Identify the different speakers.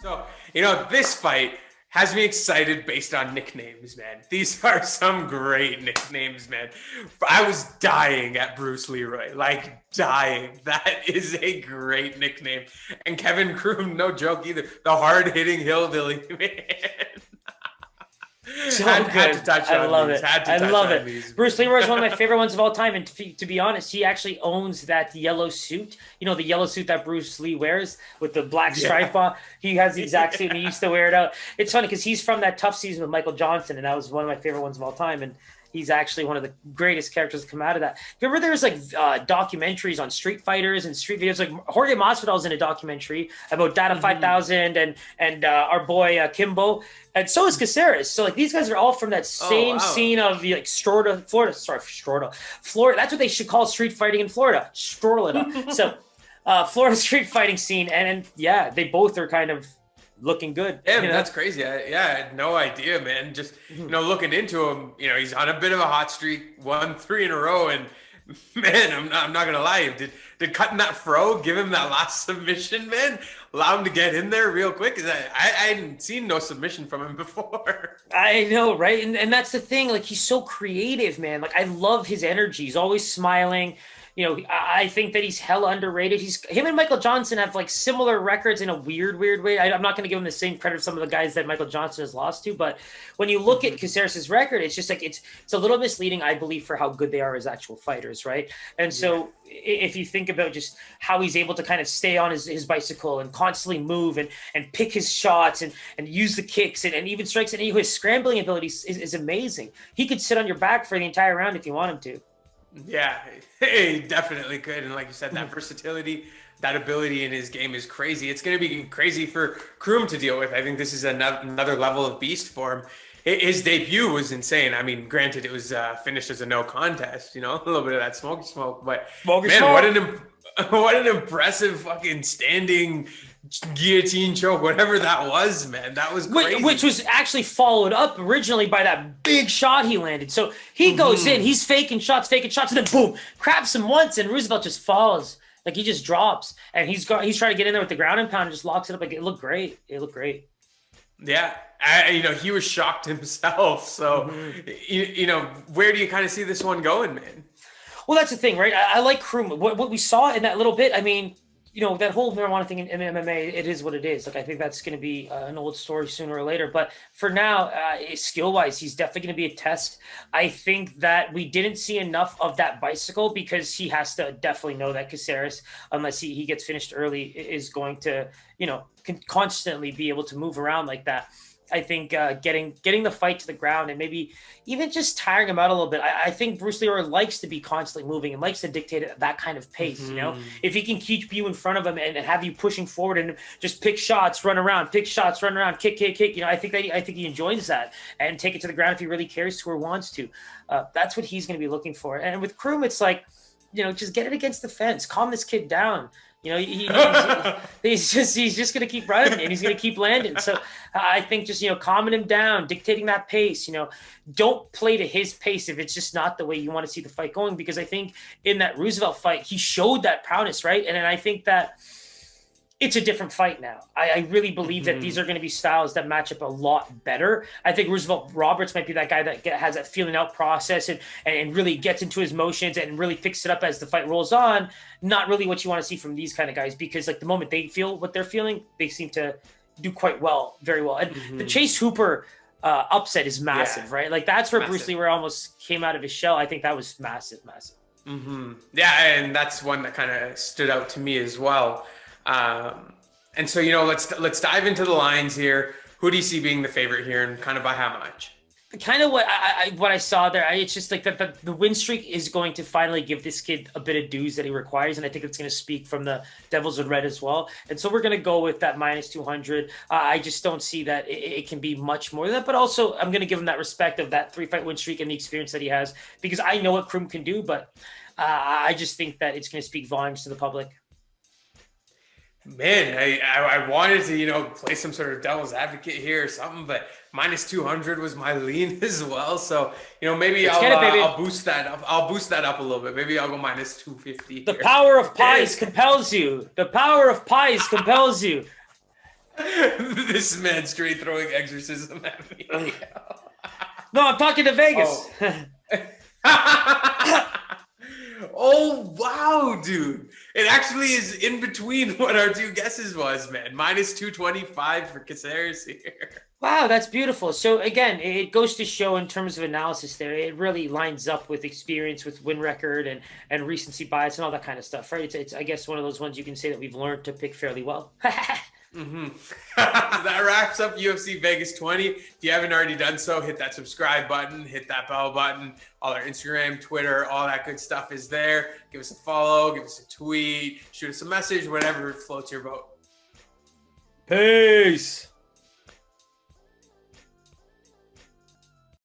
Speaker 1: So, this fight has me excited based on nicknames, man. These are some great nicknames, man. I was dying at Bruce Leeroy, like dying. That is a great nickname. And Kevin Croom, no joke either. The hard-hitting hillbilly, man.
Speaker 2: So
Speaker 1: had to
Speaker 2: good.
Speaker 1: touch
Speaker 2: I
Speaker 1: on
Speaker 2: love
Speaker 1: these.
Speaker 2: it.
Speaker 1: Had to
Speaker 2: I
Speaker 1: touch
Speaker 2: love
Speaker 1: on
Speaker 2: it.
Speaker 1: these.
Speaker 2: Bruce Leeroy is one of my favorite ones of all time. And to be honest, he actually owns that yellow suit. You know, the yellow suit that Bruce Lee wears with the black stripe on. He has the exact suit and he used to wear it out. It's funny because he's from that tough season with Michael Johnson, and that was one of my favorite ones of all time. And he's actually one of the greatest characters to come out of that. Remember there was like documentaries on street fighters and street videos. Like Jorge Masvidal's in a documentary about Data 5000 and our boy Kimbo. And so is Caceres. So like these guys are all from that same scene of like Florida. That's what they should call street fighting in Florida. So Florida street fighting scene. And yeah, they both are kind of looking good.
Speaker 1: Yeah, that's crazy. I had no idea, man. Just, looking into him, he's on a bit of a hot streak, won 3 in a row. And man, I'm not going to lie. Did cutting that fro give him that last submission, man? Allow him to get in there real quick? I hadn't seen no submission from him before.
Speaker 2: I know, right? And that's the thing. Like, he's so creative, man. Like, I love his energy. He's always smiling. I think that he's hella underrated. Him and Michael Johnson have like similar records in a weird way. I'm not going to give him the same credit of some of the guys that Michael Johnson has lost to, but when you look at Caceres' record, it's just like it's a little misleading, I believe, for how good they are as actual fighters, right? And so if you think about just how he's able to kind of stay on his bicycle and constantly move and pick his shots and use the kicks and even strikes, and his scrambling abilities is amazing. He could sit on your back for the entire round if you want him to.
Speaker 1: Yeah, he definitely could. And like you said, that versatility, that ability in his game is crazy. It's going to be crazy for Croom to deal with. I think this is another level of beast for him. His debut was insane. I mean, granted, it was finished as a no contest, a little bit of that smoke. But man, what an impressive fucking standing guillotine choke, whatever that was, man. That was crazy.
Speaker 2: Which was actually followed up originally by that big shot he landed. So he goes in, he's faking shots, and then boom, craps him once, and Roosevelt just falls. Like, he just drops. And he's trying to get in there with the ground and pound and just locks it up. Like, it looked great.
Speaker 1: Yeah. He was shocked himself. So, where do you kind of see this one going, man?
Speaker 2: Well, that's the thing, right? I like Croom. What we saw in that little bit, I mean, that whole marijuana thing in MMA, it is what it is. Like, I think that's going to be an old story sooner or later. But for now, skill-wise, he's definitely going to be a test. I think that we didn't see enough of that bicycle because he has to definitely know that Caceres, unless he gets finished early, is going to, constantly be able to move around like that. I think getting the fight to the ground and maybe even just tiring him out a little bit. I think Bruce Leeroy likes to be constantly moving and likes to dictate that kind of pace. If he can keep you in front of him and have you pushing forward and just pick shots, run around, kick. I think he enjoys that and take it to the ground if he really cares to or wants to. That's what he's going to be looking for. And with Croom, it's like, just get it against the fence, calm this kid down. He's just going to keep running and he's going to keep landing. So I think just, calming him down, dictating that pace, don't play to his pace if it's just not the way you want to see the fight going, because I think in that Roosevelt fight, he showed that prowess, right? And then I think that it's a different fight now. I really believe that these are going to be styles that match up a lot better. I think Roosevelt Roberts might be that guy that has that feeling out process and really gets into his motions and really picks it up as the fight rolls on. Not really what you want to see from these kind of guys, because like the moment they feel what they're feeling, they seem to do very well. And the Chase Hooper upset is massive, right? Like that's where Bruce Leeroy almost came out of his shell. I think that was massive.
Speaker 1: Yeah, and that's one that kind of stood out to me as well. And so, let's dive into the lines here. Who do you see being the favorite here and kind of by how much?
Speaker 2: Kind of what I saw there, it's just like that the win streak is going to finally give this kid a bit of dues that he requires, and I think it's going to speak from the Devils in Red as well. And so we're going to go with that minus 200. I just don't see that it can be much more than that, but also I'm going to give him that respect of that 3-fight win streak and the experience that he has, because I know what Croom can do, but I just think that it's going to speak volumes to the public.
Speaker 1: Man, I wanted to, play some sort of devil's advocate here or something, but minus 200 was my lean as well. So, maybe I'll boost that up. I'll boost that up a little bit. Maybe I'll go minus 250.
Speaker 2: The power of pies compels you. The power of pies compels you.
Speaker 1: This man straight throwing exorcism at me.
Speaker 2: No, I'm talking to Vegas.
Speaker 1: Oh, wow, dude. It actually is in between what our two guesses was, man. Minus 225 for Caceres here.
Speaker 2: Wow, that's beautiful. So again, it goes to show in terms of analysis there, it really lines up with experience, with win record and recency bias and all that kind of stuff, right? It's I guess one of those ones you can say that we've learned to pick fairly well.
Speaker 1: That wraps up UFC Vegas 20. If you haven't already done so, hit that subscribe button, hit that bell button. All our Instagram, Twitter, all that good stuff is there. Give us a follow, give us a tweet, shoot us a message, whatever floats your boat.
Speaker 2: Peace.